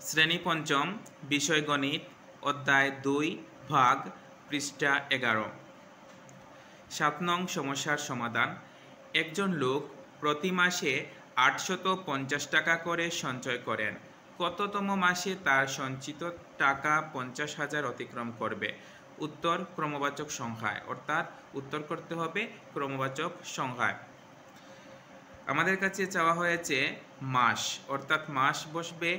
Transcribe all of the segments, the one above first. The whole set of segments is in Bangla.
শ্রেণী পঞ্চম, বিষয় গণিত, অধ্যায় ২, ভাগ, পৃষ্ঠা ১১। ৭ নং সমস্যার সমাধান। একজন লোক প্রতি মাসে ৮৫০ টাকা করে সঞ্চয় করেন। কততম মাসে তার সঞ্চিত টাকা ৫০,০০০ অতিক্রম করবে? উত্তর ক্রমবাচক সংখ্যায়, অর্থাৎ উত্তর করতে হবে ক্রমবাচক সংখ্যায়। আমাদের কাছে চাওয়া হয়েছে মাস, অর্থাৎ মাস বসবে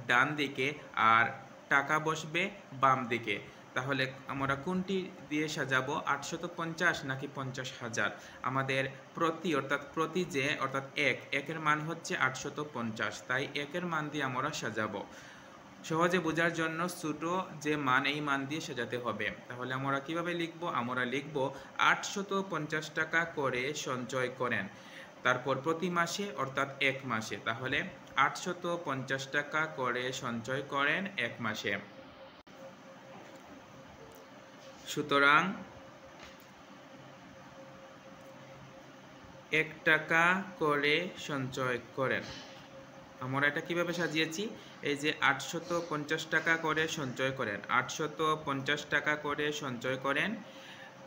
ডান দিকে আর টাকা বসবে বাম দিকে। তাহলে আমরা কোনটি দিয়ে সাজাবো, ৮৫০ নাকি ৫০,০০০? আমাদের প্রতি অর্থাৎ একের মান হচ্ছে ৮৫০, তাই একের মান দিয়ে আমরা সাজাবো। সহজে বোঝার জন্য ছোট যে মান, এই মান দিয়ে সাজাতে হবে। তাহলে আমরা কিভাবে লিখব? আমরা লিখব ৮৫০ টাকা করে সঞ্চয় করেন, তারপর প্রতি মাসে অর্থাৎ এক মাসে। তাহলে ৮৫০ টাকা করে সঞ্চয় করেন এক মাসে। সুতরাং ১ টাকা করে সঞ্চয় করেন। আমরা এটা কিভাবে সাজিয়েছি? এই যে ৮৫০ টাকা করে সঞ্চয় করেন, ৮৫০ টাকা করে সঞ্চয় করেন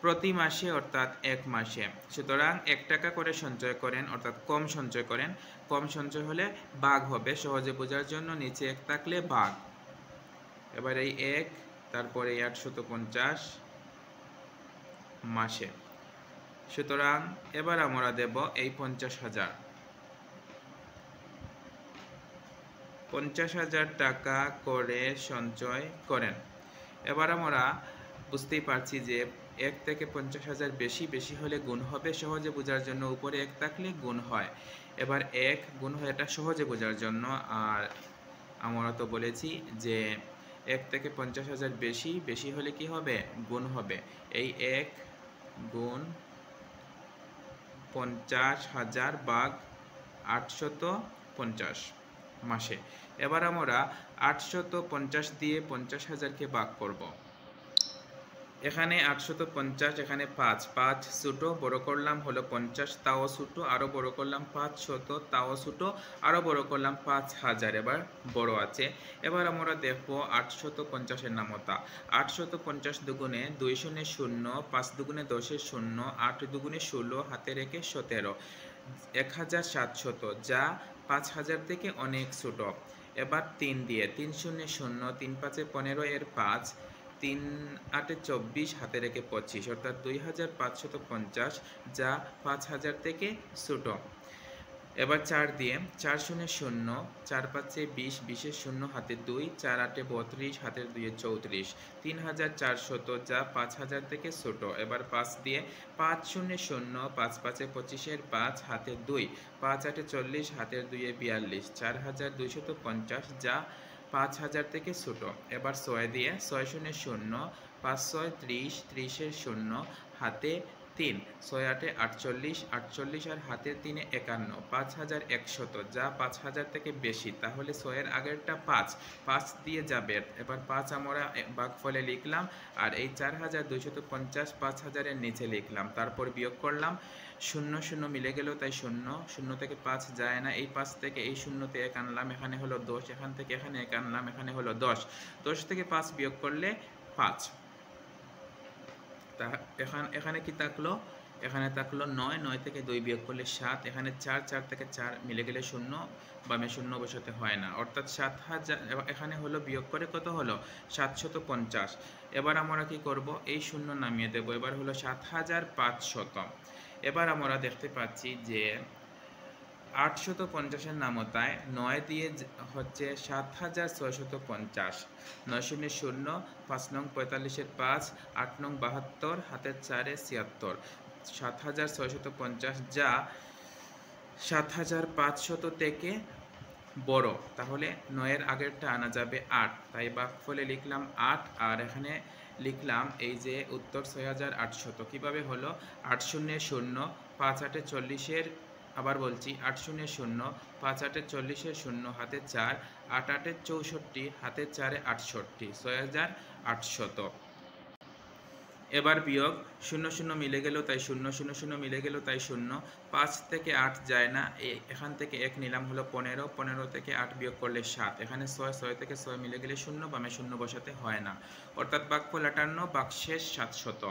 প্রতি মাসে অর্থাৎ এক মাসে। সুতরাং ১ টাকা করে সঞ্চয় করেন অর্থাৎ কম সঞ্চয় করেন। কম সঞ্চয় হলে ভাগ হবে, সহজে বোঝার জন্য নিচে ১ থাকলে ভাগ। এবার এই ১, তারপরে এই ৮৫০ মাসে। সুতরাং এবার আমরা দেব এই ৫০,০০০। ৫০,০০০ টাকা করে সঞ্চয় করেন। এবার আমরা বুঝতেই পারছি যে ১ থেকে ৫০,০০০ বেশি হলে গুণ হবে, সহজে বোঝার জন্য উপরে ১ থাকলে গুণ হয়। এবার ১ গুণ হয়, এটা সহজে বোঝার জন্য। আর আমরা তো বলেছি যে ১ থেকে ৫০,০০০ বেশি হলে কি হবে? গুণ হবে। এই ১ গুণ ৫০,০০০ ভাগ ৮৫০ মাসে। এবার আমরা ৮৫০ দিয়ে ৫০,০০০কে ভাগ করব। এখানে ৮৫০, এখানে ৫ ছোট, বড় করলাম হলো ৫০, তাও ছোট, আরও বড় করলাম ৫০০, তাও ছোট, আরও বড় করলাম ৫,০০০, এবার বড় আছে। এবার আমরা দেখব ৮৫০-এর নামতা। ৮৫০ দুগুণে ২ শূন্যে ০, ৫ দুগুণে ১০-এর ০, ৮ দুগুণে ১৬, হাতে রেখে ১৭, ১৭০০, যা ৫,০০০ থেকে অনেক ছোট। এবার ৩ দিয়ে ৩ শূন্যে ০, ৩ ৫-এ ১৫, এর ৫, ৩ ৮-এ ২৪, হাতে রেখে ২৫, অর্থাৎ ২,৫৫০, যা ৫,০০০ থেকে ছোট। এবার ৪ দিয়ে ৪ শূন্যে ০, ৪ ৫-এ ২০, ২০-এর ০, হাতে ২, ৪ ৮-এ ৩২, হাতের ২-এ ৩৪, ৩,৪০০, যা ৫,০০০ থেকে ছোট। এবার ৫ দিয়ে ৫ শূন্যে ০, ৫ ৫-এ ২৫-এর ৫, হাতে ২, ৫ ৮-এ ৪০, হাতের ২-এ ৪২, ৪,২৫০, যা ৫,০০০ থেকে ছোট। এবার ৬ দিয়ে ৬ শূন্যে ০, ৫ ৬ ৩০, ৩০-এর ০, হাতে ৩, ৬ ৮-এ ৪৮, ৪৮ আর হাতের ৩-এ ৫১, ৫,১০০, যা ৫,০০০ থেকে বেশি। তাহলে ৬-এর আগেরটা ৫, ৫ দিয়ে যাবে। এবার ৫ আমরা ভাগফলে লিখলাম, আর এই ৪,২৫০ ৫,০০০-এর নিচে লিখলাম, তারপর বিয়োগ করলাম। ০ ০ মিলে গেল, তাই ০ থেকে ৫ যায় না। এই 5 থেকে এই 0-তে ১ আনলাম, এখানে হলো ১০, এখান থেকে এখানে ১ আনলাম, এখানে হলো ১০। ১০ থেকে ৫ বিয়োগ করলে ৫। এখানে কি থাকলো? এখানে থাকলো ৯, ৯ থেকে ২ বিয়োগ করলে ৭, এখানে ৪, ৪ থেকে ৪ মিলে গেলে ০, বামে ০ বসাতে হয় না, অর্থাৎ ৭,০০০। এখানে হলো বিয়োগ করে কত হলো? ৭৫০। এবার আমরা কি করব? এই ০ নামিয়ে দেব, এবার হলো ৭,৫০০। এবার আমরা দেখতে পাচ্ছি যে ৮৫০-এর নামতায় ৯ দিয়ে হচ্ছে ৭,৬৫০, ৯ শূন্যে ০, ৫ নং ৪৫-এর ৫, ৮ নং ৭২, হাতের ৪-এ ৭৬, ৭,৬৫০, যা ৭,৫০০ থেকে বড়। তাহলে ৯-এর আগেরটা আনা যাবে ৮, তাই ভাগফলে লিখলাম ৮, আর এখানে লিখলাম এই যে উত্তর ৬,৮০০। কীভাবে হলো? ৮ শূন্যে ০, ৫ ৮-এ ৪০-এর, আবার বলছি ৮ শূন্যে ০, ৫ ৮-এ ৪০-এর ০, হাতে ৪, ৮ ৮-এ ৬৪, হাতে ৪-এ ৬৮, ৬,৮০০। এবার বিয়োগ, 0 0 মিলে গেল তাই 0, 0 0 মিলে গেল তাই 0, 5 থেকে 8 যায় না, এখান থেকে 1 নিলাম হলো 15, 15 থেকে 8 বিয়োগ করলে 7, এখানে 6, 6 থেকে 6 মিলে গেলে 0, বামে 0 বসাতে হয় না, অর্থাৎ ভাগফল 58, ভাগশেষ 700।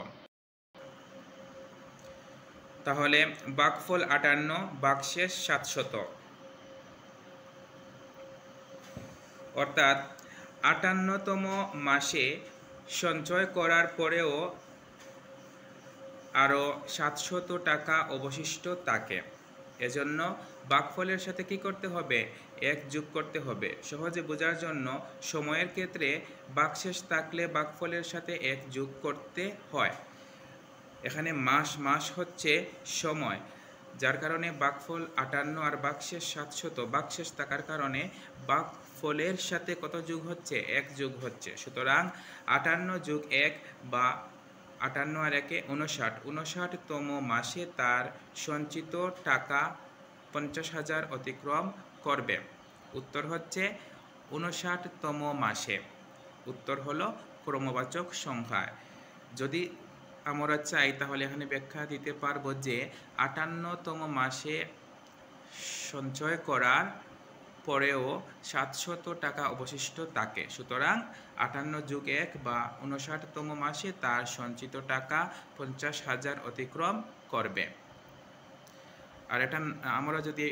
তাহলে ভাগফল 58, ভাগশেষ 700, অর্থাৎ 58তম মাসে সঞ্চয় করার পরেও আরও 700 টাকা অবশিষ্ট থাকে। এজন্য ভাগফলের সাথে কি করতে হবে? 1 যোগ করতে হবে। সহজে বোঝার জন্য সময়ের ক্ষেত্রে ভাগশেষ থাকলে ভাগফলের সাথে 1 যোগ করতে হয়। এখানে মাস হচ্ছে সময়, যার কারণে ভাগফল 58 আর ভাগশেষ 700, ভাগশেষ থাকার কারণে ভাগফলের সাথে কত যোগ হচ্ছে? 1 যোগ হচ্ছে। সুতরাং 58 যোগ 1 বা 58 আর 1 59, 59তম মাসে তার সঞ্চিত টাকা 50,000 অতিক্রম করবে। উত্তর হচ্ছে 59তম মাসে। উত্তর হলো ক্রমবাচক সংখ্যায়। যদি আমরা চাই তাহলে এখানে ব্যাখ্যা দিতে পারবো যে 58তম মাসে সঞ্চয় করার পরেও 700 টাকা অবশিষ্ট থাকে। সুতরাং 58 যোগ 1 বা 59তম মাসে তার সঞ্চিত টাকা 50,000 অতিক্রম করবে। আর এটা আমরা যদি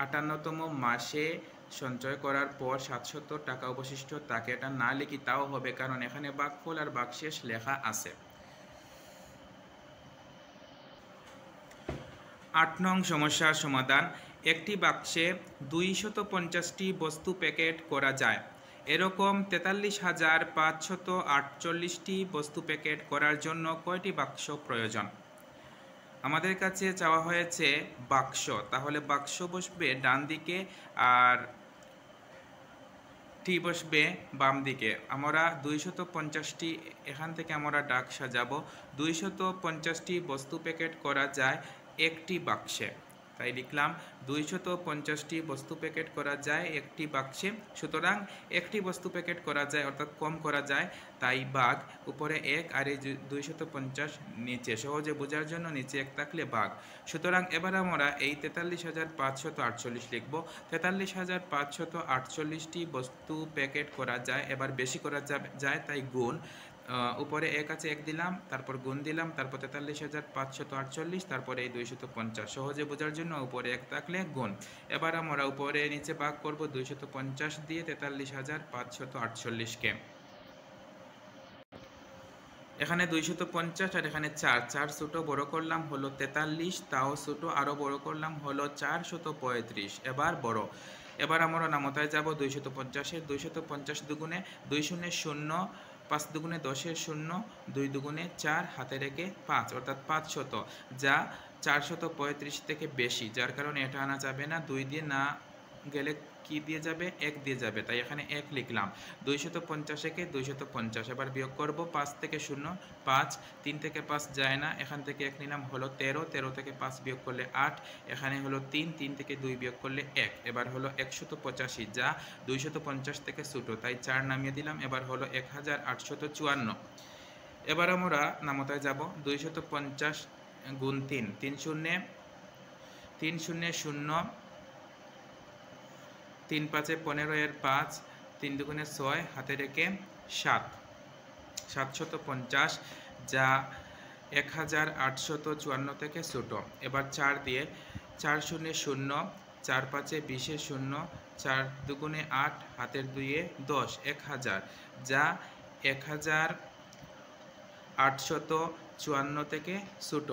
58তম মাসে সঞ্চয় করার পর 700 টাকা অবশিষ্ট থাকে এটা না লিখি তাও হবে, কারণ এখানে ভাগফল আর ভাগশেষ লেখা আছে। 8 নং সমস্যার সমাধান। একটি বাক্সে 250টি বস্তু প্যাকেট করা যায়। এরকম 43,548টি বস্তু প্যাকেট করার জন্য কয়টি বাক্স প্রয়োজন? আমাদের কাছে চাওয়া হয়েছে বাক্স, তাহলে বাক্স বসবে ডান দিকে আর টি বসবে বাম দিকে। আমরা 250টি, এখান থেকে আমরা ডাক সাজাবো। 250টি বস্তু প্যাকেট করা যায় একটি বাক্সে, তাই লিখলাম 250টি বস্তু প্যাকেট করা যায় একটি বাক্সে। সুতরাং একটি বস্তু প্যাকেট করা যায় অর্থাৎ কম করা যায়, তাই ভাগ, উপরে 1 আর এই 250 নিচে, সহজে বোঝার জন্য নিচে 1 থাকলে ভাগ। সুতরাং এবার আমরা এই 43,548 লিখব। 43,548টি বস্তু প্যাকেট করা যায়, এবার বেশি করা যায় তাই গুণ, উপরে 1 আছে 1 দিলাম, তারপর গুণ দিলাম, তারপর 43,548, তারপরে এই 250, সহজে বোঝার জন্য উপরে 1 থাকলে গুণ। এবার আমরা উপরে নিচে ভাগ করব 250 দিয়ে 43,548কে। এখানে 250 আর এখানে 4 ছোট বড় করলাম হলো 43, তাও ছোট আরও বড় করলাম হলো 435, এবার বড়। এবার আমরা নামতায় যাব 250-এর, 250 দুগুণে 2 শূন্যে 0, 5 দুগুণে 10-এর 0, 2 দুগুণে 4, হাতে রেখে 5, অর্থাৎ 500, যা 435 থেকে বেশি, যার কারণে এটা আনা যাবে না। 2 দিয়ে না গেলে কি দিয়ে যাবে? 1 দিয়ে যাবে, তাই এখানে 1 লিখলাম। 250-কে 250, এবার বিয়োগ করব 5 থেকে 0, 5, 3 থেকে 5 যায় না, এখান থেকে 1 নিলাম হলো 13, 13 থেকে 5 বিয়োগ করলে 8, এখানে হলো 3, 3 থেকে 2 বিয়োগ করলে 1, এবার হলো 185, যা 250 থেকে ছোট, তাই 4 নামিয়ে দিলাম, এবার হলো 1854। এবার আমরা নামতায় যাব। 250 গুণ 3, 3 শূন্যে 0, 3 5 15 এর 5, 3 দুগুণে 6, হাতে রেখে 7, 750, যা 1854 থেকে ছোট। এবার 4 দিয়ে 4 শূন্যে 0, 4 5 20-এর 0, 4 দুগুণে 8, হাতের 2-এ 10, 1000, যা 1854 থেকে ছোট।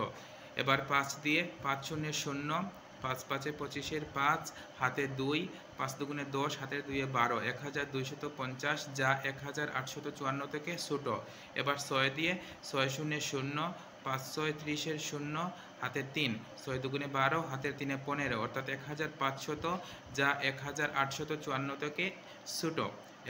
এবার 5 দিয়ে 5 শূন্যে 0, 5 5 25-এর 5, হাতে 2, 5 দুগুণে 10, হাতের 2-এ 12, 1250, যা 1854 থেকে ছোট। এবার 6 দিয়ে 6 শূন্যে 0, 5 6 30-এর 0, হাতের 3, 6 দুগুণে 12, হাতের 3 15, অর্থাৎ 1500, যা 1854 থেকে ছোট।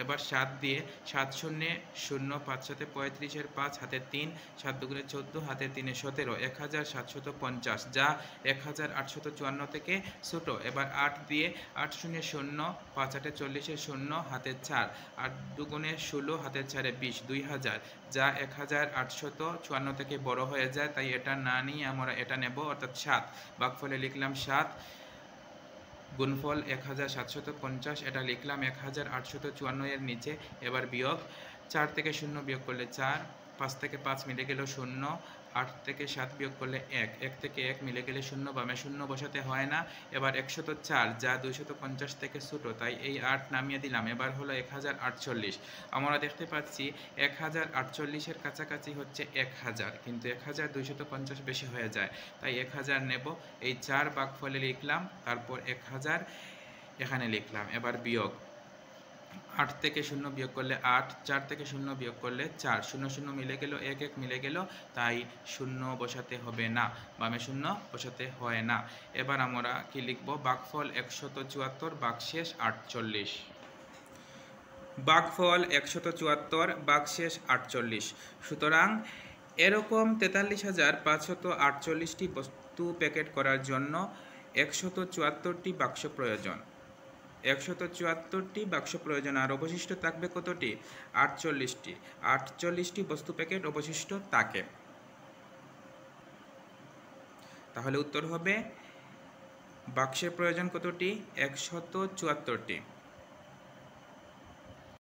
এবার 7 দিয়ে 7 শূন্যে 0, 5 7 35, 5 হাতের 3, 7 দুগুণে 14, হাতের 3 17, 1750, যা 1854 থেকে ছোট। এবার 8 দিয়ে 8 শূন্যে 0, 5 8 40, 0 হাতের 4, 8 দুগুণে 16, হাতের 4 20, 2000, যা 1854 থেকে বড় হয়ে যায়, তাই এটা না নিয়ে আমরা এটা নেব, অর্থাৎ 7। ভাগফলে লিখলাম 7, গুণফল 1750, এটা লিখলাম 1854 এর নিচে। এবার বিয়োগ, 4 থেকে 0 বিয়োগ করলে 4, 5 থেকে 5 মিলে গেল 0, 8 থেকে 7 বিয়োগ করলে 1, 1 থেকে 1 মিলে গেলে 0, বামে 0 বসাতে হয় না। এবার 104, যা 250 থেকে ছোট, তাই এই 8 নামিয়ে দিলাম। এবার হলো 1048। আমরা দেখতে পাচ্ছি 1048 এর কাছাকাছি হচ্ছে 1000, কিন্তু 1250 বেশি হয়ে যায়, তাই 1000 নেব। এই 4 ভাগফলে লিখলাম, তারপর 1000 এখানে লিখলাম। এবার বিয়োগ, 8 থেকে 0 বিয়োগ করলে 8, 4 থেকে 0 বিয়োগ করলে 4, 0 0 মিলে গেল, 1 1 মিলে গেল, তাই 0 বসাতে হবে না, বামে 0 বসাতে হয় না। এবার আমরা কি লিখব? ভাগফল 174, ভাগশেষ 48। ভাগফল 174, ভাগশেষ 48। সুতরাং এরকম 43,548টি বস্তু প্যাকেট করার জন্য 174টি বাক্স প্রয়োজন। 174টি বাক্স প্রয়োজন, আর অবশিষ্ট থাকবে কতটি? 48টি। 48টি বস্তু প্যাকেট অবশিষ্ট থাকে। তাহলে উত্তর হবে বাক্সের প্রয়োজন কতটি? 174টি।